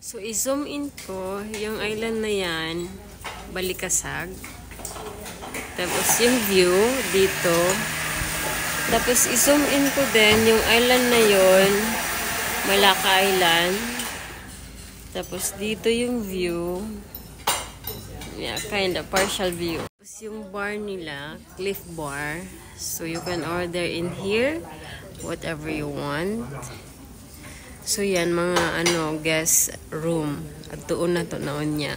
So, i-zoom in ko yung island na yan, Balikasag. Tapos, yung view dito. Tapos, i-zoom in ko din yung island na yon, Malacca Island. Tapos, dito yung view. Yeah, kind of partial view. Tapos, yung bar nila, Cliff Bar. So, you can order in here whatever you want. So, yan, mga guest room. At doon na to naon niya.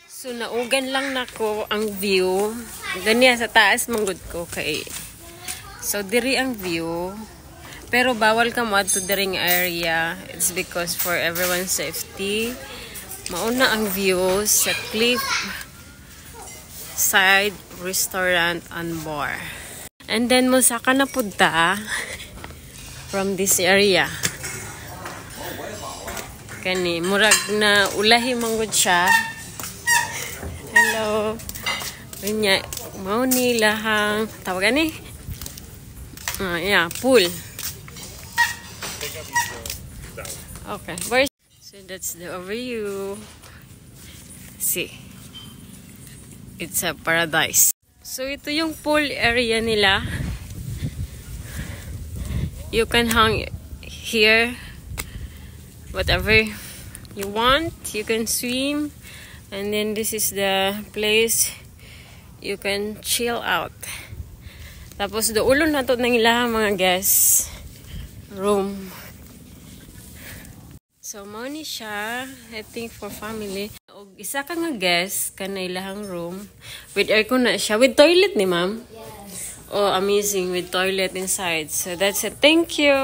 So, naugan lang nako ang view. Ganyan, sa taas manggod ko kay. So, diri ang view. Pero, bawal ka mo ato diring area. It's because for everyone's safety. Mauna ang view sa Cliff Side Restaurant and Bar. And then, musaka na punta from this area. Kani, murag na ulahi manggod siya. Hello. Kanya, mau ni lahang, tawagan ni? Yeah, pool. Okay, so that's the overview. See. It's a paradise. So, ito yung pool area nila. You can hang here. Whatever you want, you can swim, and then this is the place you can chill out. Tapos ulo na to ng ilang mga guests room. So mao ni siya, I think for family. Og isa ka nga guest kana ilang room with aircon na siya, with toilet ni ma'am. Yes. Oh, amazing, with toilet inside. So that's it. Thank you.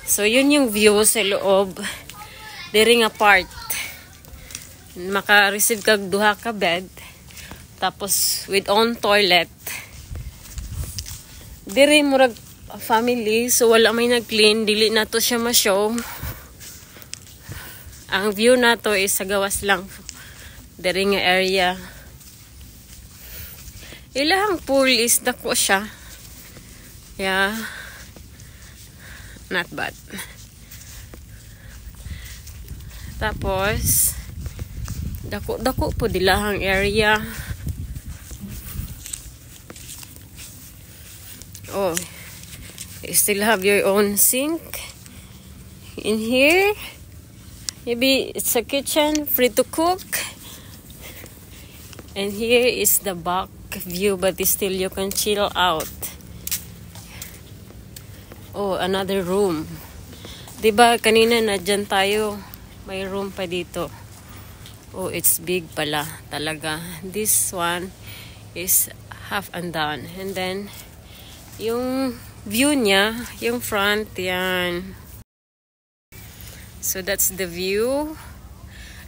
So, yun yung view sa loob. Diri nga part. Maka-receive kag duha ka bed. Tapos, with own toilet. Diri murag family. So, wala may nag-clean. Dili na to siya ma-show. Ang view na to is sa gawas lang. Diri nga area. Ilahang pool is dako siya. Yeah. Not bad. Tapos, dako po dilahang area. Oh, you still have your own sink in here. Maybe it's a kitchen, free to cook. And here is the back view, but still you can chill out. Oh, another room. Diba, kanina na dyan tayo. May room pa dito. Oh, it's big pala. Talaga. This one is half and down. And then, yung view niya, yung front, yan. So, that's the view.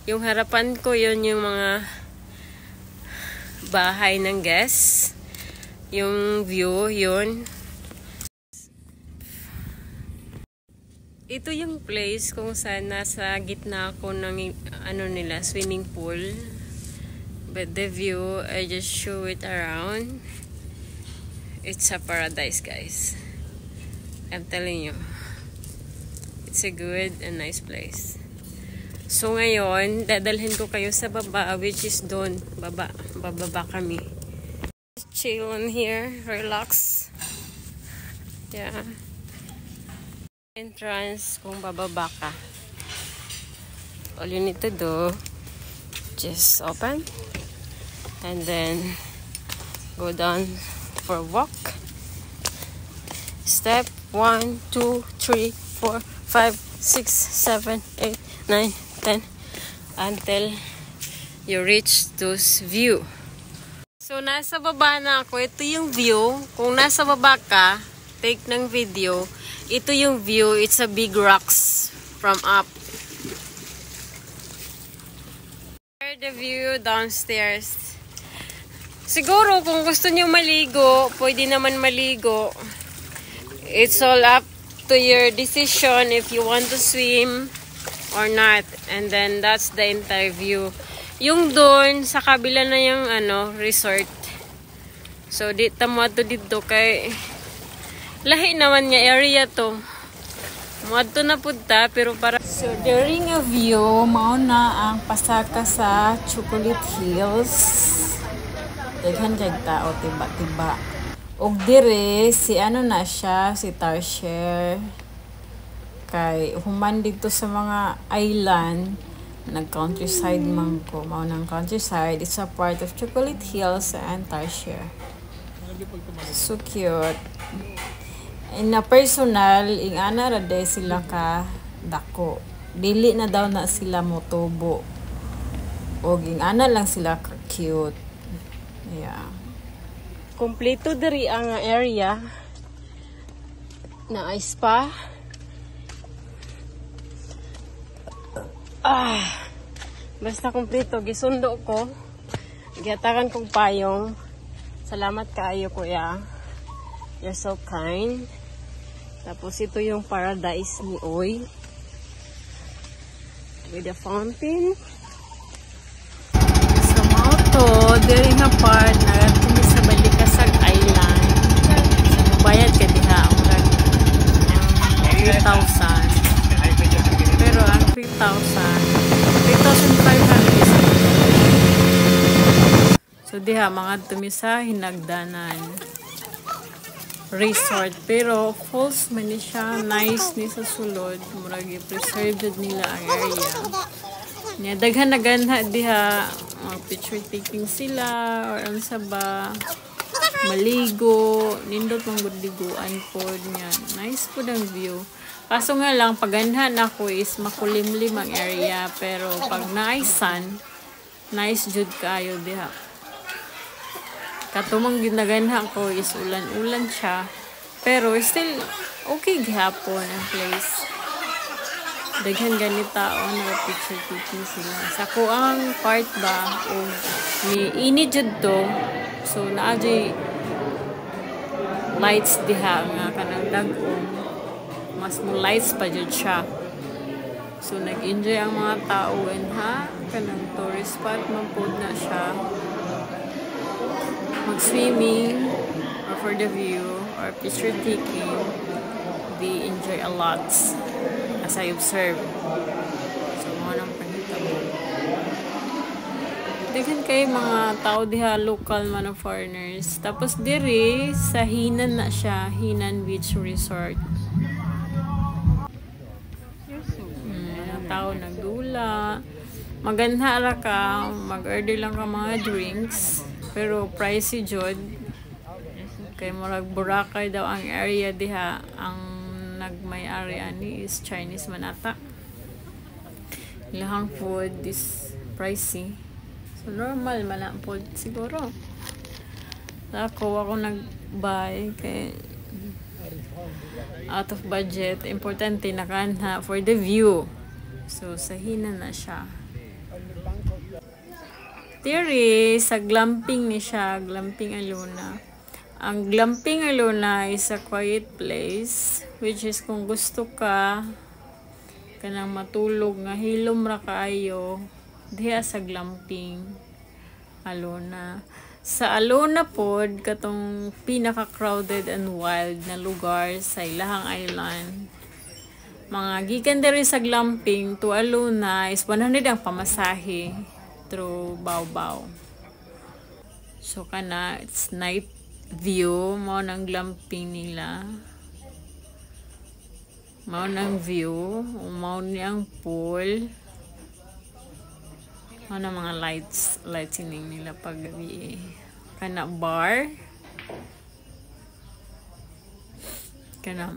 Yung harapan ko, yun yung mga bahay ng guests. Yung view, yun. Ito yung place kung saan nasa gitna ako ng nila, swimming pool. But the view, I just show it around. It's a paradise, guys. I'm telling you. It's a good and nice place. So ngayon, dadalhin ko kayo sa baba, which is doon. Bababa kami. Chill in here, relax. Yeah. Entrance kung bababa ka. All you need to do, just open and then go down for a walk. Step 1, 2, 3, 4, 5, 6, 7, 8, 9, 10 until you reach this view. So nasa baba na ako. Ito yung view. Kung nasa baba ka, take ng video. Ito yung view. It's a big rocks from up. The view downstairs. Siguro kung gusto niyo maligo, pwede naman maligo. It's all up to your decision if you want to swim or not. And then that's the entire view. Yung doon sa kabila na yung resort. So dito mo ato dito kay lahi naman niya area to. Mo ato na punta pero para So, during a view, mao na ang pasaka sa Chocolate Hills. Daghan kay tao, tiba-tiba. Og dire, si ano na siya, si Tarsier. Kay human dito sa mga island, nag-countryside man ko. Mao ng countryside, it's a part of Chocolate Hills and Tarsier. So cute. In a personal, ingana ra day sila ka dako. Dili na daw na sila motubo. O ingana lang sila ka cute. Yeah. Kompleto diri ang area na spa. Basta kompleto gisundo ko. Gihatagan kong payong. Salamat kaayo kuya. You're so kind. Tapos ito yung paradise ni Oy. With the fountain. So mao to, diri nga part na kami sa Balikasag Island. So mubayad ka diha ang 3,000. Pero ang 3,500 is so diha mga tumisa hinagdanan resort, pero falls man ni siya, nice ni sa sulod, murag preserved nila ang area niya. Daghan na ganha diha, mag picture taking sila or ang saba maligo, nindot mong gudliguan pod niya. Nice po ang view. Kaso nga lang, paganhan ako is makulimlim ang area, pero pag na-sun, nice jud kayo diha. Katumang ginaganhan ko is ulan-ulan siya, pero still okay gihapon ang place. Daghan ganita o naka-picture taking sila. Sa ko ang part ba o ni ini jud to, so naadjay lights diha nga kanang dag-ong mas mo lights pa jud siya. So nag-enjoy ang mga tao ha, kanang tourist spot man pod na siya. Mag-swimming or for the view or picture taking, they enjoy a lot as I observe. So mga nang panghitabo. Daghan kay mga tao diha, local man of foreigners. Tapos diri sa Hinan na siya, Hinan Beach Resort. Tao nagdula. Maganda ra ka, mag-order lang ka mga drinks. Pero pricey jud. Kay murag Boracay daw ang area diha. Ang nagmay-ari ani is Chinese manata. Ilahang food is pricey. So normal man ang food siguro. Ako nag-buy kay out of budget. Importante nakanha for the view. So sa Hinan na siya. Theory, sa glamping ni siya, glamping Alona. Ang glamping Alona is a quiet place, which is kung gusto ka kanang matulog nga hilom ra kaayo diha sa glamping Alona. Sa Alona pod katong pinaka-crowded and wild na lugar sa ilahang island. Mga gikan diri sa glamping to Alona is 100 ang pamasahe through Baw-Baw. So kana it's night view mo ng glamping nila. Mao nang view, mao niyang pool. Ano mga lighting nila pag gabi. Kana bar. Kana